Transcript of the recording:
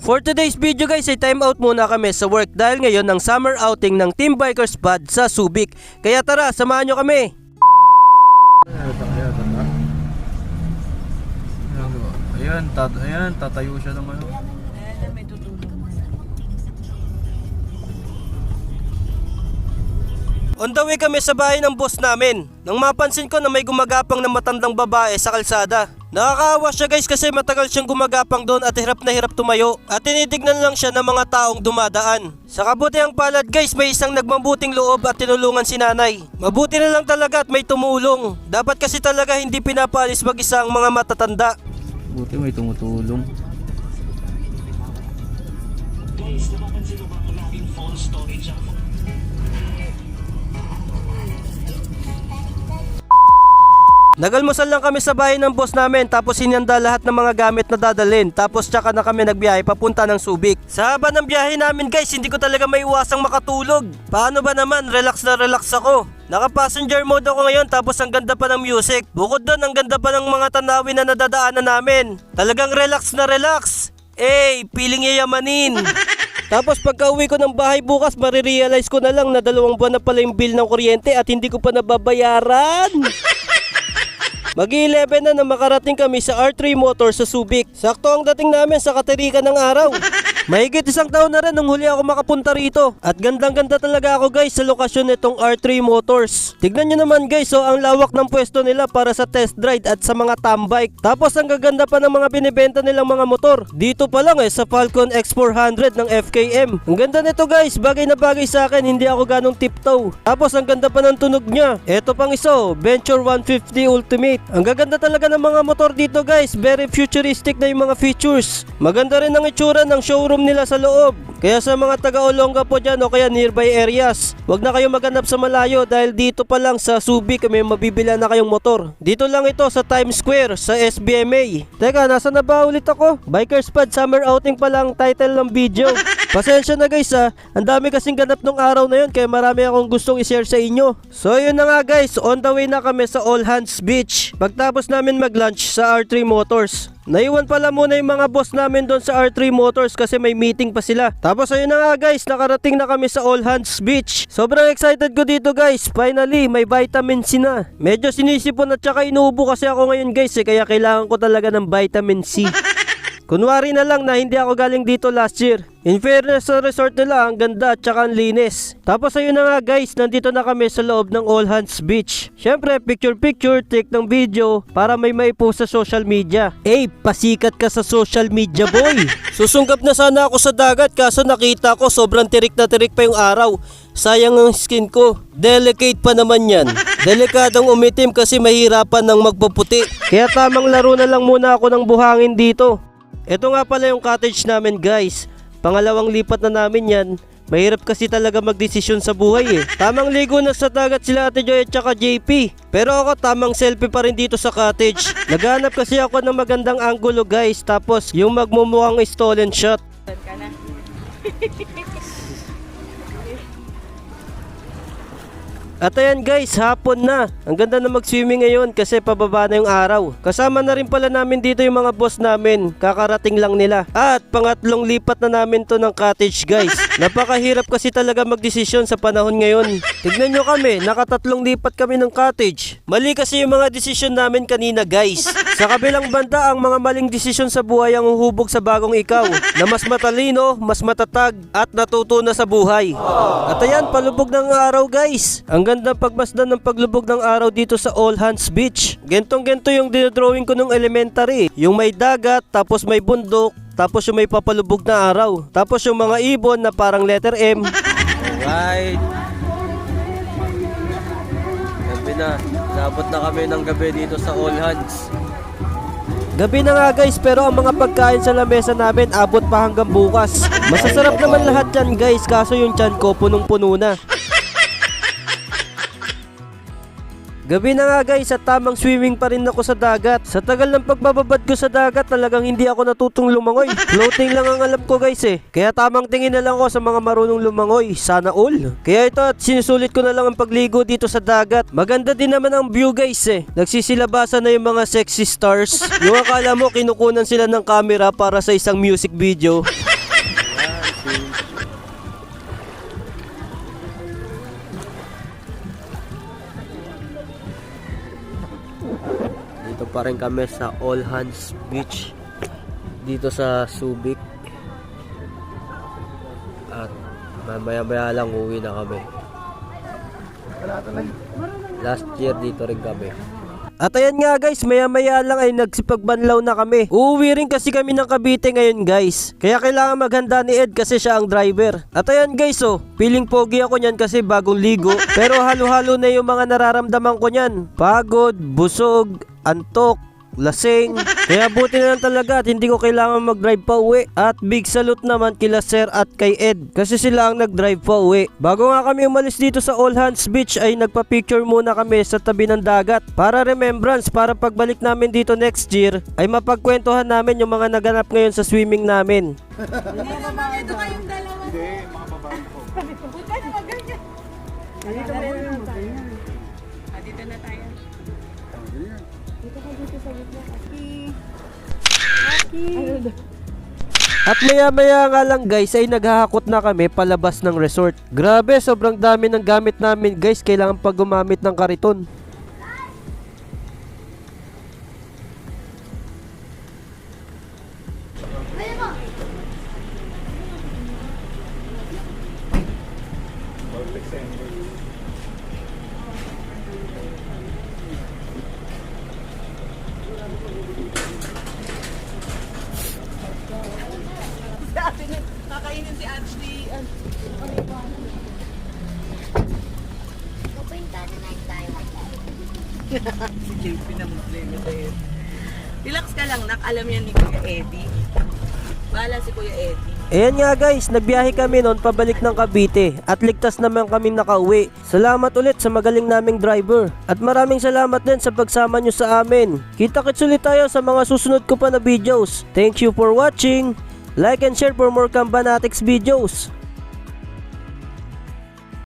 For today's video guys ay time out muna kami sa work dahil ngayon ang summer outing ng Team Bikers Pod sa Subic. Kaya tara, samahan nyo kami. Ayan, tatayo siya ng ano. On the way kami sa bahay ng boss namin nang mapansin ko na may gumagapang na matandang babae sa kalsada. Nakakaawa siya guys kasi matagal siyang gumagapang doon at hirap na hirap tumayo at tinitignan lang siya ng mga taong dumadaan. Sa kabutihang palad guys, may isang nagmabuting loob at tinulungan si nanay. Mabuti na lang talaga at may tumulong. Dapat kasi talaga hindi pinapalis mag-isa ang mga matatanda. Buti may tumutulong. Guys, napapansin mo ba laging phone storage ang Nagalmusal lang kami sa bahay ng boss namin tapos hinanda lahat ng mga gamit na dadalhin tapos tsaka na kami nagbiyahe papunta ng Subic. Sa haba ng biyahe namin guys, hindi ko talaga maiwasang makatulog. Paano ba naman, relax na relax ako. Naka-passenger mode ako ngayon tapos ang ganda pa ng music. Bukod doon, ang ganda pa ng mga tanawin na nadadaanan namin. Talagang relax na relax. Piling yayamanin. Tapos pagka uwi ko ng bahay bukas, marirealize ko na lang na 2 buwan na pala yung bill ng kuryente at hindi ko pa nababayaran. Mag-11 na makarating kami sa R3 Motors sa Subic. Sakto ang dating namin sa katirikan ng araw. Mahigit 1 taon na rin nung huli ako makapunta rito. At gandang-ganda talaga ako guys sa lokasyon nitong R3 Motors. Tignan nyo naman guys, ang lawak ng pwesto nila para sa test ride at sa mga tambike. Tapos ang gaganda pa ng mga binibenta nilang mga motor. Dito pa lang sa Falcon X400 ng FKM. Ang ganda nito guys, bagay na bagay sa akin, hindi ako ganong tiptoe. Tapos ang ganda pa ng tunog niya. Eto pang isa, Venture 150 Ultimate. Ang gaganda talaga ng mga motor dito guys, very futuristic na yung mga features. Maganda rin ang itsura ng showroom nila sa loob. Kaya sa mga taga-Olonga po dyan o kaya nearby areas, wag na kayong maghanap sa malayo dahil dito pa lang sa Subic may mabibila na kayong motor. Dito lang ito sa Times Square sa SBMA. Teka, nasa na ba ulit ako? Bikers Pod Summer Outing pa lang title ng video. Pasensya na guys ang dami kasing ganap nung araw na yun kaya marami akong gustong i-share sa inyo. So yun na nga guys, on the way na kami sa All Hands Beach. Pagtapos namin mag-lunch sa R3 Motors. Naiwan pala muna yung mga boss namin doon sa R3 Motors kasi may meeting pa sila. Tapos ayun na nga guys, nakarating na kami sa All Hands Beach. Sobrang excited ko dito guys, finally may vitamin C na. Medyo sinisipon at saka inuubo kasi ako ngayon guys kaya kailangan ko talaga ng vitamin C. Kunwari na lang na hindi ako galing dito last year. In fairness sa resort nila, ang ganda at saka ang linis. Tapos ayun na nga guys, nandito na kami sa loob ng All Hands Beach. Syempre picture take ng video para may maipost sa social media. Pasikat ka sa social media boy. Susungkap na sana ako sa dagat kaso nakita ko sobrang tirik na tirik pa yung araw. Sayang ang skin ko. Delicate pa naman yan. Delikadong umitim kasi mahirapan ng magpuputi. Kaya tamang laro na lang muna ako ng buhangin dito. Ito nga pala yung cottage namin guys. Pangalawang lipat na namin yan. Mahirap kasi talaga magdesisyon sa buhay Tamang ligo na sa dagat sila Ate Joy at saka JP. Pero ako tamang selfie pa rin dito sa cottage. Naghanap kasi ako ng magandang angulo guys. Tapos yung magmumukhang stolen shot. At ayan guys, hapon na. Ang ganda na mag-swimming ngayon kasi pababa na yung araw. Kasama na rin pala namin dito yung mga boss namin. Kakarating lang nila. At pangatlong lipat na namin to ng cottage guys. Napakahirap kasi talaga magdesisyon sa panahon ngayon. Tignan nyo kami, nakatatlong lipat kami ng cottage. Mali kasi yung mga desisyon namin kanina guys. Sa kabilang banda, ang mga maling desisyon sa buhay ang huhubog sa bagong ikaw. Na mas matalino, mas matatag, at natuto na sa buhay. At ayan, palubog ng araw guys. Ang ganda pagmasdan ng paglubog ng araw dito sa All Hands Beach. Gentong-gento yung dinodrawing ko nung elementary. Yung may dagat, tapos may bundok, tapos yung may papalubog na araw. Tapos yung mga ibon na parang letter M. Alright. Gabi na. Labot na kami ng gabi dito sa All Hands. Gabi na nga guys, pero ang mga pagkain sa lamesa namin abot pa hanggang bukas. Masasarap naman lahat yan guys, kaso yung tiyan ko punong-puno na. Gabi na nga guys at tamang swimming pa rin ako sa dagat. Sa tagal ng pagbababad ko sa dagat talagang hindi ako natutong lumangoy. Floating lang ang alam ko guys Kaya tamang tingin na lang ako sa mga marunong lumangoy. Sana all. Kaya ito at sinusulit ko na lang ang pagligo dito sa dagat. Maganda din naman ang view guys Nagsisilabasan na yung mga sexy stars. Yung akala mo kinukunan sila ng camera para sa isang music video. pa rin kami sa All Hands Beach dito sa Subic. At mamaya-maya lang uwi na kami. Last year dito rin kami. At ayan nga guys, maya-maya lang ay nagsipagbanlaw na kami. Uuwi rin kasi kami ng Cavite ngayon guys. Kaya kailangan maghanda ni Ed kasi siya ang driver. At ayan guys, oh, feeling pogi ako niyan kasi bagong ligo. Pero halo-halo na yung mga nararamdaman ko niyan. Pagod, busog, antok, lasing. Kaya buti na lang talaga at hindi ko kailangan mag-drive pa uwi. At big salute naman kila Sir at kay Ed kasi sila ang nag-drive pa uwi. Bago nga kami umalis dito sa All Hands Beach ay nagpa-picture muna kami sa tabi ng dagat para remembrance, para pagbalik namin dito next year ay mapagkwentuhan namin yung mga naganap ngayon sa swimming namin. Hindi naman ito kayong dalawa. Hindi, mga babae ko. Huwag ka na ganyan. Dito na tayo. Dito na tayo. Dito ka dito sa gitna. At maya-maya nga lang guys ay naghahakot na kami palabas ng resort. Grabe, sobrang dami ng gamit namin guys, kailangan pa gumamit ng kariton. Kakainin si Ashley. Si JP na problema sa'yo. Relax ka lang, nak. Alam yan ni Kuya Eddie. Bahala si Kuya Eddie. Ayan nga guys, nagbiyahe kami noon pabalik ng Cavite at ligtas naman kaming nakauwi. Salamat ulit sa magaling naming driver. At maraming salamat din sa pagsama nyo sa amin. Kita-kits ulit tayo sa mga susunod ko pa na videos. Thank you for watching. Like and share for more Kambanatics videos.